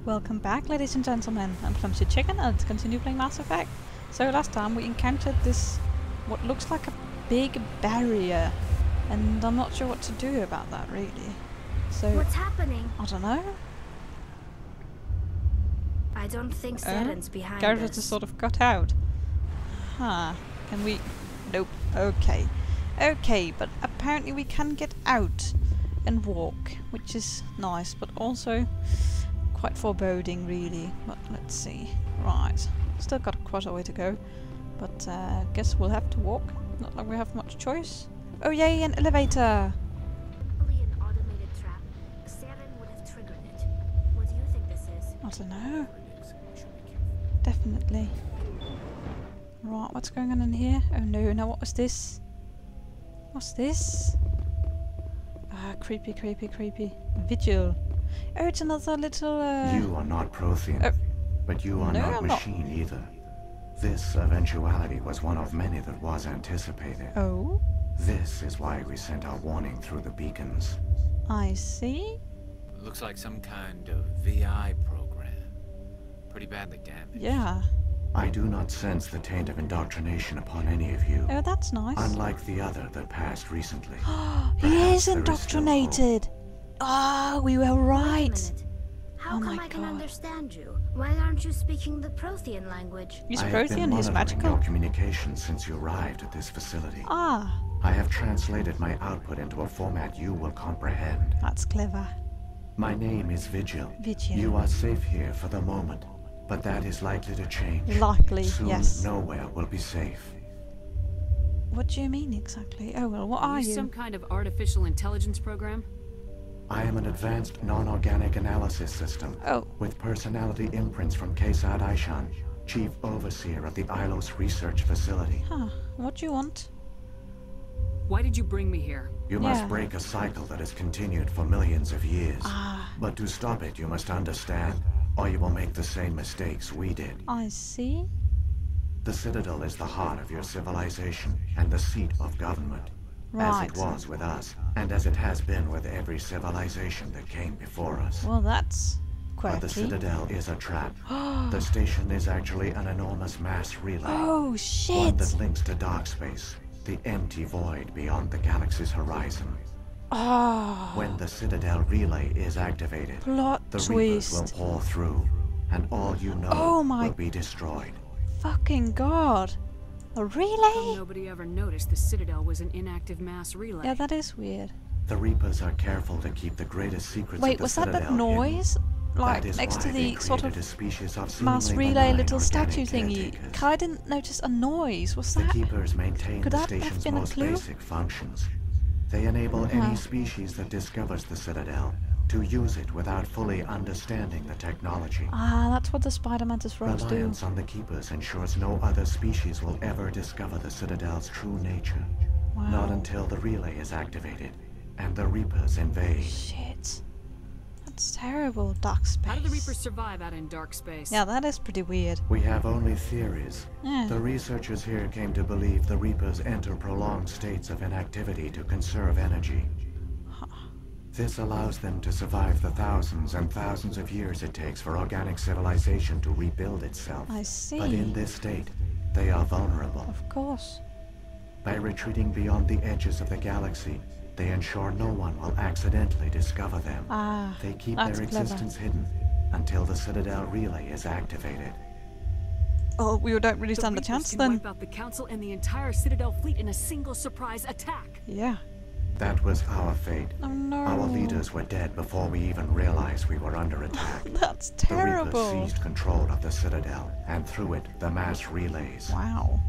Welcome back, ladies and gentlemen. I'm Clumsy Chicken and let's continue playing Mass Effect. So last time we encountered this, what looks like a big barrier, and I'm not sure what to do about that really. So what's happening? I don't know. I don't think Saren's behind Garrett us. just sort of got out. Huh. Can we? Nope. Okay. Okay, but apparently we can get out and walk, which is nice, but also quite foreboding really. But let's see. Right. Still got quite a way to go, but guess we'll have to walk. Not like we have much choice. Oh yay, an elevator! Probably an automated trap. Saren would have triggered it. What do you think this is? I don't know. Definitely. Right, what's going on in here? Oh no, now what was this? What's this? Ah, creepy, creepy, creepy. Vigil. Oh, it's another little You are not Prothean, but you are not machine either. This eventuality was one of many that was anticipated. Oh? This is why we sent our warning through the beacons. I see. Looks like some kind of VI program. Pretty badly damaged. Yeah. I do not sense the taint of indoctrination upon any of you. Oh, that's nice. Unlike the other that passed recently. He is indoctrinated! Ah, we were Wait a right! minute. How Oh come my I can God. understand you? Why aren't you speaking the Prothean language? He's I have been Prothean, he's monitoring magical. your communications since you arrived at this facility. Ah, I have translated my output into a format you will comprehend. that's clever. My name is Vigil. Vigil. You are safe here for the moment, but that is likely to change. Likely, Soon, yes. nowhere will be safe. What do you mean exactly? Oh well, what are you? Some kind of artificial intelligence program? I am an advanced non-organic analysis system Oh. with personality imprints from Kesad Aishan, Chief Overseer of the Ilos Research Facility. Huh, what do you want? Why did you bring me here? You Yeah. must break a cycle that has continued for millions of years. Ah, But to stop it, you must understand, or you will make the same mistakes we did. I see. The Citadel is the heart of your civilization and the seat of government. Right. As it was with us, and as it has been with every civilization that came before us. Well, that's But the quirky. Citadel is a trap. The station is actually an enormous mass relay. Oh One shit! that links to dark space, the empty void beyond the galaxy's horizon. Oh, When the Citadel relay is activated, plot the Reapers will twist. pour through, and all you know Oh my- will be destroyed. Fucking god! A How relay? nobody ever noticed the Citadel was an inactive mass relay. Yeah, that is weird. The Reapers are careful to keep the greatest secrets Wait, of the was that Citadel that noise? Like That is next to why they the sort created a of species of mass seemingly relay benign little statue organic thingy? caretakers. I didn't notice a noise. Was The that? Keepers maintain Could the that have station's been a most clue? basic functions. They enable any species that discovers the Citadel to use it without fully understanding the technology. Ah, that's what the Spider Mantis rogues do. Reliance on the Keepers ensures no other species will ever discover the Citadel's true nature. Not Wow. until the relay is activated and the Reapers invade. Shit. That's terrible, dark space. How do the Reapers survive out in dark space? Yeah, that is pretty weird. We have only theories. Yeah. The researchers here came to believe the Reapers enter prolonged states of inactivity to conserve energy. This allows them to survive the thousands and thousands of years it takes for organic civilization to rebuild itself. I see. But in this state, they are vulnerable. Of course. By retreating beyond the edges of the galaxy, they ensure no one will accidentally discover them. Ah, They keep that's their clever. existence hidden until the Citadel relay is activated. Oh, we don't really The stand a Reapers chance can then. wipe out the Council and the entire Citadel fleet in a single surprise attack. Yeah. That was our fate. Oh no. Our leaders were dead before we even realized we were under attack. That's The Reapers terrible. seized control of the Citadel, and through it, the mass relays. Wow.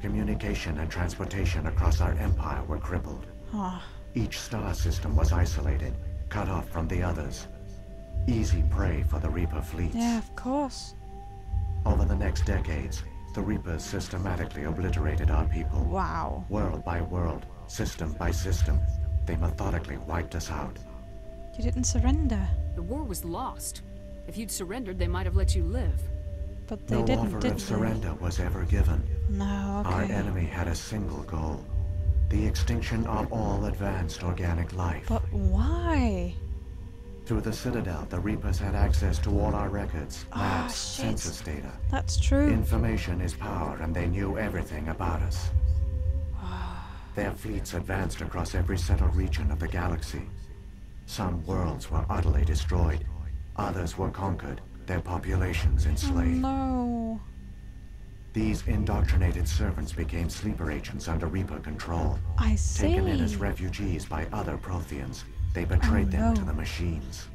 Communication and transportation across our empire were crippled. Ah, Each star system was isolated, cut off from the others. Easy prey for the Reaper fleets. yeah, of course. Over the next decades, the Reapers systematically obliterated our people. Wow. World by world, system by system, they methodically wiped us out. You didn't surrender. The war was lost. If you'd surrendered, they might have let you live. But they No didn't, offer did of they? surrender was ever given. No, Our okay. enemy had a single goal: the extinction of all advanced organic life. But why? Through the Citadel, the Reapers had access to all our records, Ah, maps, shit. census data. That's true. Information is power, and they knew everything about us. Their fleets advanced across every settled region of the galaxy. Some worlds were utterly destroyed. Others were conquered, their populations Oh, enslaved. no. These indoctrinated servants became sleeper agents under Reaper control. I see. Taken in as refugees by other Protheans, they betrayed them to no. the machines.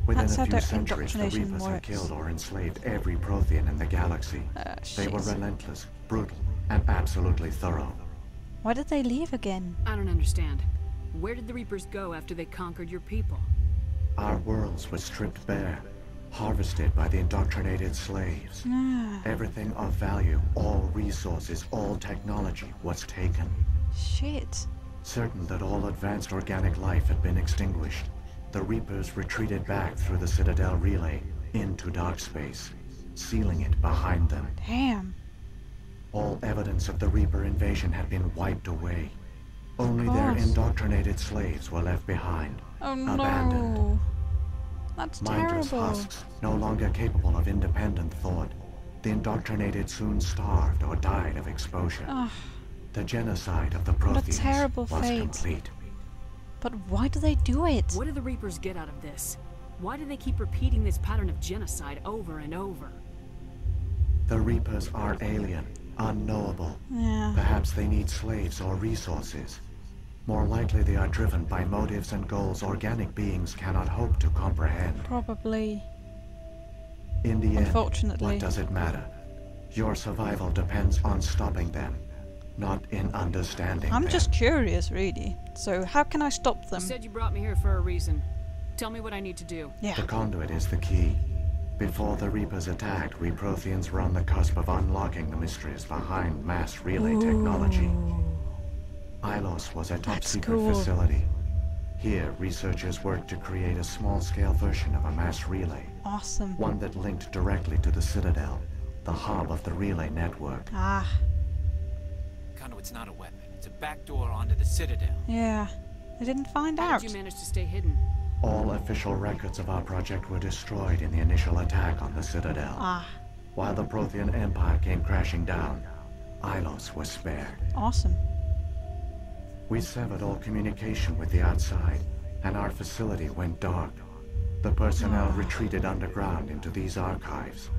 Within That's how a few their centuries, the indoctrination Reapers had works. killed or enslaved every Prothean in the galaxy. They were Shit. relentless, brutal, and absolutely thorough. Why did they leave again? I don't understand. Where did the Reapers go after they conquered your people? Our worlds were stripped bare, harvested by the indoctrinated slaves. Ah, Everything of value, all resources, all technology was taken. shit. Certain that all advanced organic life had been extinguished, the Reapers retreated back through the Citadel relay into dark space, sealing it behind them. Damn. All evidence of the Reaper invasion had been wiped away. Only their course. indoctrinated slaves were left behind, Oh abandoned. no. That's Mindless terrible. husks, no longer capable of independent thought. The indoctrinated soon starved or died of exposure. Ah, The genocide of the Protheans terrible was fate. complete. but why do they do it? What do the Reapers get out of this? Why do they keep repeating this pattern of genocide over and over? The Reapers are alien, unknowable. Yeah. Perhaps they need slaves or resources. More likely they are driven by motives and goals organic beings cannot hope to comprehend. Probably. In the end, Unfortunately. what does it matter? Your survival depends on stopping them, not in understanding I'm them. just curious, really. So how can I stop You them? said you brought me here for a reason. Tell me what I need to do. Yeah. The conduit is the key. Before the Reapers attacked, we Protheans were on the cusp of unlocking the mysteries behind mass relay technology. Ilos was a top-secret cool. facility. Here, researchers worked to create a small-scale version of a mass relay, Awesome. one that linked directly to the Citadel, the hub of the relay network. Ah, Conduit's not a weapon. It's a backdoor onto the Citadel. yeah. I didn't find How out. did you manage to stay hidden? All official records of our project were destroyed in the initial attack on the Citadel. Ah, While the Prothean Empire came crashing down, Ilos was spared. awesome. We severed all communication with the outside, and our facility went dark. The personnel retreated underground into these archives.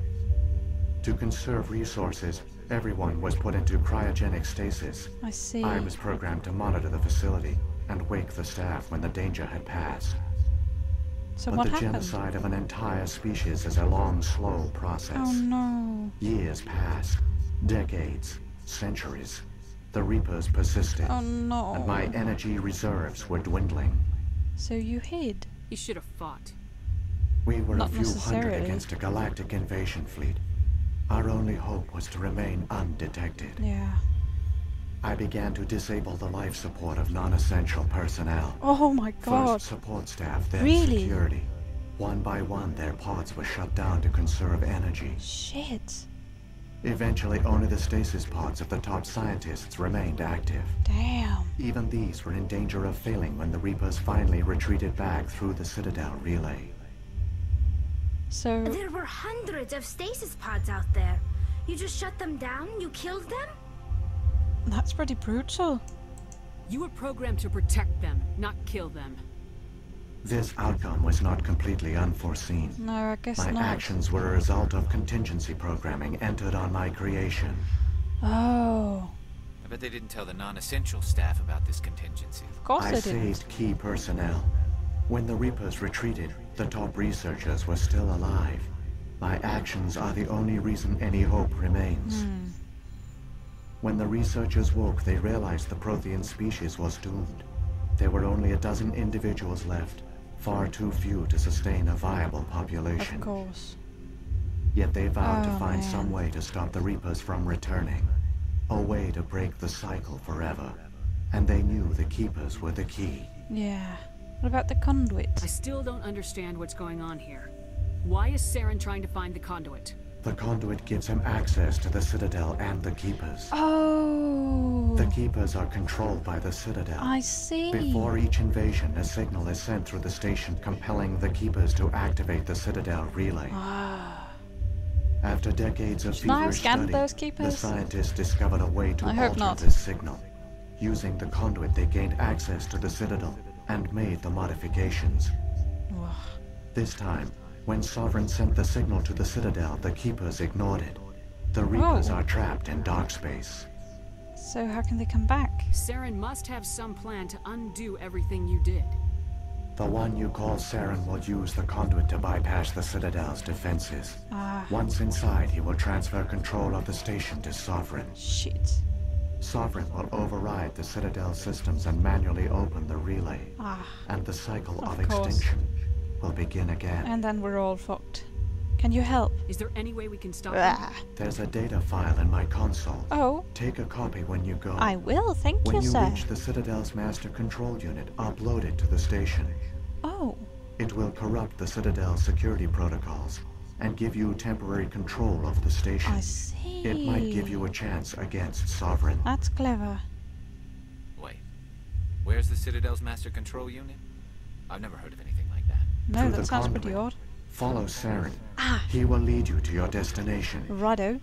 To conserve resources, everyone was put into cryogenic stasis. I see. I was programmed to monitor the facility and wake the staff when the danger had passed. So But what the happened? genocide of an entire species is a long, slow process. Oh no. Years passed, decades, centuries. The Reapers persisted, Oh no. and my energy reserves were dwindling. So you hid? You should have fought. We were Not a few hundred necessarily. against a galactic invasion fleet. Our only hope was to remain undetected. Yeah. I began to disable the life support of non-essential personnel. Oh my god. First support staff, then Really? security. One by one, their pods were shut down to conserve energy. Shit. Eventually, only the stasis pods of the top scientists remained active. Damn. Even these were in danger of failing when the Reapers finally retreated back through the Citadel relay. So There were hundreds of stasis pods out there. You just shut them down? You killed them? that's pretty brutal. You were programmed to protect them, not kill them. This outcome was not completely unforeseen. No, I guess My not. actions were a result of contingency programming entered on my creation. Oh. I bet they didn't tell the non-essential staff about this contingency. Of course I they didn't. saved key personnel. When the Reapers retreated, the top researchers were still alive. My actions are the only reason any hope remains. When the researchers woke, they realized the Prothean species was doomed. There were only a dozen individuals left, far too few to sustain a viable population. Of course. Yet they vowed to Oh, find man. some way to stop the Reapers from returning. A way to break the cycle forever. And they knew the Keepers were the key. Yeah. What about the conduit? I still don't understand what's going on here. Why is Saren trying to find the conduit? The conduit gives him access to the Citadel and the Keepers. Oh! The Keepers are controlled by the Citadel. I see. Before each invasion, a signal is sent through the station compelling the Keepers to activate the Citadel relay. Ah. After decades of Should I have feverish scanned study, those the Keepers? scientists discovered a way to I hope alter not. this signal. Using the conduit, they gained access to the Citadel and made the modifications. Whoa. This time, when Sovereign sent the signal to the Citadel, the Keepers ignored it. The Reapers Oh. are trapped in dark space. So how can they come back? Saren must have some plan to undo everything you did. The one you call Saren will use the conduit to bypass the Citadel's defenses. Ah, Once inside, he will transfer control of the station to Sovereign. shit. Sovereign will override the Citadel systems and manually open the relay. Ah, And the cycle of Of course. extinction will begin again. and then we're all fucked. Can you help? Is there any way we can stop them? Ah. There's a data file in my console. Oh, Take a copy when you go. I will, thank When you, you sir. reach the Citadel's master control unit, upload it to the station. Oh, It will corrupt the Citadel's security protocols and give you temporary control of the station. I see. It might give you a chance against Sovereign. That's clever. Wait, where's the Citadel's master control unit? I've never heard of anything like that. No, Through that the sounds conduit. pretty odd. Follow Saren. Ah, He will lead you to your destination. righto.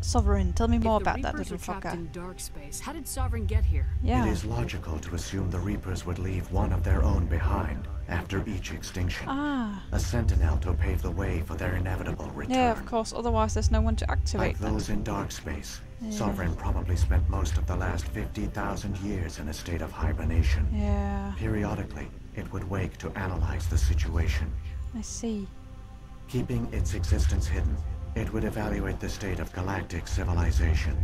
Sovereign, tell me more If the about that Reapers little are trapped fucker. in dark space, how did Sovereign get here? Yeah. It is logical to assume the Reapers would leave one of their own behind after each extinction. Ah, A sentinel to pave the way for their inevitable return. yeah, of course, otherwise there's no one to activate Like them. those in dark space, Yeah. Sovereign probably spent most of the last 50,000 years in a state of hibernation. Yeah, Periodically, it would wake to analyze the situation. I see. Keeping its existence hidden, it would evaluate the state of galactic civilization.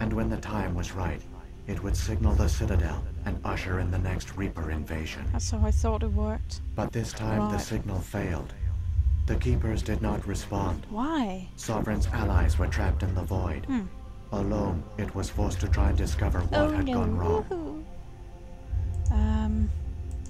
And when the time was right, it would signal the Citadel and usher in the next Reaper invasion. That's how I thought it worked. But this time the Right. signal failed. The Keepers did not respond. Why? Sovereign's allies were trapped in the void. Hmm. Alone, it was forced to try and discover what had gone wrong. Woohoo.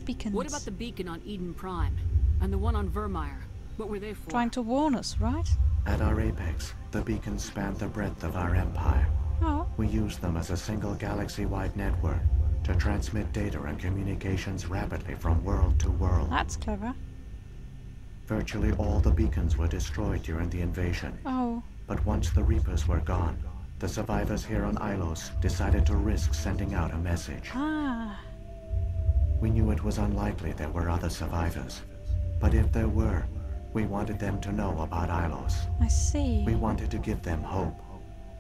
Beacons. What about the beacon on Eden Prime? And the one on Vermeer? What were they for? Trying to warn us, right? At our apex, the beacons spanned the breadth of our empire. Oh, We used them as a single galaxy-wide network to transmit data and communications rapidly from world to world. that's clever. Virtually all the beacons were destroyed during the invasion. Oh, But once the Reapers were gone, the survivors here on Ilos decided to risk sending out a message. ah, We knew it was unlikely there were other survivors. But if there were, we wanted them to know about Ilos. I see. We wanted to give them hope.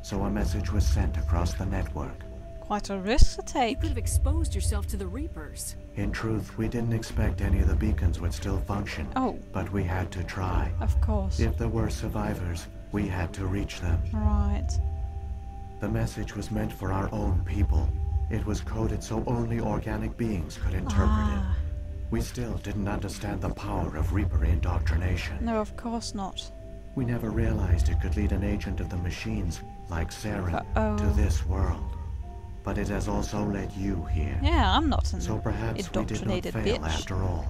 So a message was sent across the network. Quite a risk to You take. could have exposed yourself to the Reapers. In truth, we didn't expect any of the beacons would still function. Oh, But we had to try. of course. If there were survivors, we had to reach them. Right. The message was meant for our own people. It was coded so only organic beings could interpret Ah, it. We still didn't understand the power of Reaper indoctrination. no, of course not. We never realized it could lead an agent of the machines, like Saren, Uh-oh. to this world. But it has also led you here. Yeah, I'm not an So perhaps we did not indoctrinated fail bitch. after all.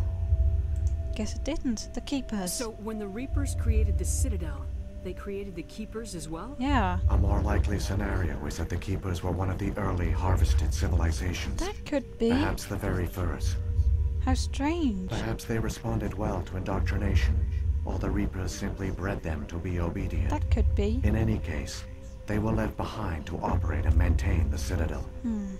Guess it didn't. The Keepers. So when the Reapers created the Citadel, they created the Keepers as well? Yeah, A more likely scenario is that the Keepers were one of the early harvested civilizations. that could be. Perhaps the very first. How strange. Perhaps they responded well to indoctrination, or the Reapers simply bred them to be obedient. That could be. In any case, they were left behind to operate and maintain the Citadel. Hmm.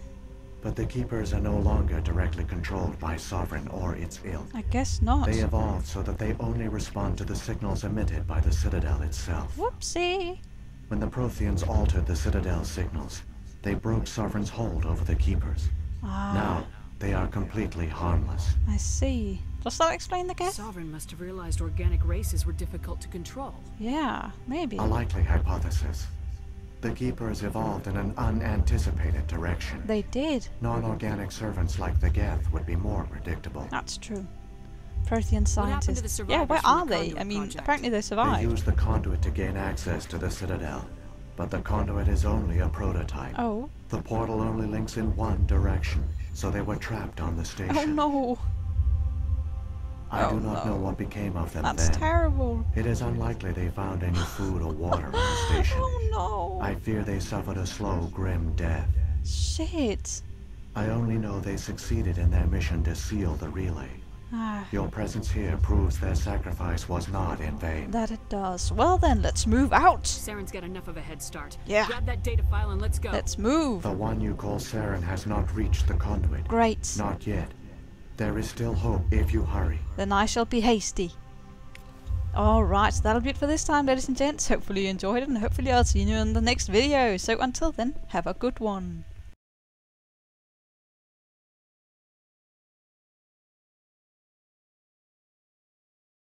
But the Keepers are no longer directly controlled by Sovereign or its ilk. I guess not. They evolved so that they only respond to the signals emitted by the Citadel itself. Whoopsie. When the Protheans altered the Citadel's signals, they broke Sovereign's hold over the Keepers. Ah, Now, they are completely harmless. I see. Does that explain the gap? Sovereign must have realized organic races were difficult to control. Yeah, maybe. A likely hypothesis. The Keepers evolved in an unanticipated direction. They did. Non-organic servants like the Geth would be more predictable. That's true. Prothean What happened to the scientists. survivors Yeah, where from are the they? Conduit I mean, project? apparently they They survived. used the conduit to gain access to the Citadel. But the conduit is only a prototype. Oh. The portal only links in one direction, so they were trapped on the station. Oh no. I do Oh, not no. know what became of them That's then. terrible. It is unlikely they found any food or water on the station. Oh no. I fear they suffered a slow, grim death. Shit. I only know they succeeded in their mission to seal the relay. Ah, Your presence here proves their sacrifice was not in vain. that it does. Well then, let's move out. Saren's got enough of a head start. Yeah. Grab that data file and let's go. Let's move. The one you call Saren has not reached the conduit. Great. Not yet. There is still hope if you hurry. Then I shall be hasty. Alright, so that'll be it for this time, ladies and gents. Hopefully you enjoyed it, and hopefully I'll see you in the next video. So until then, have a good one.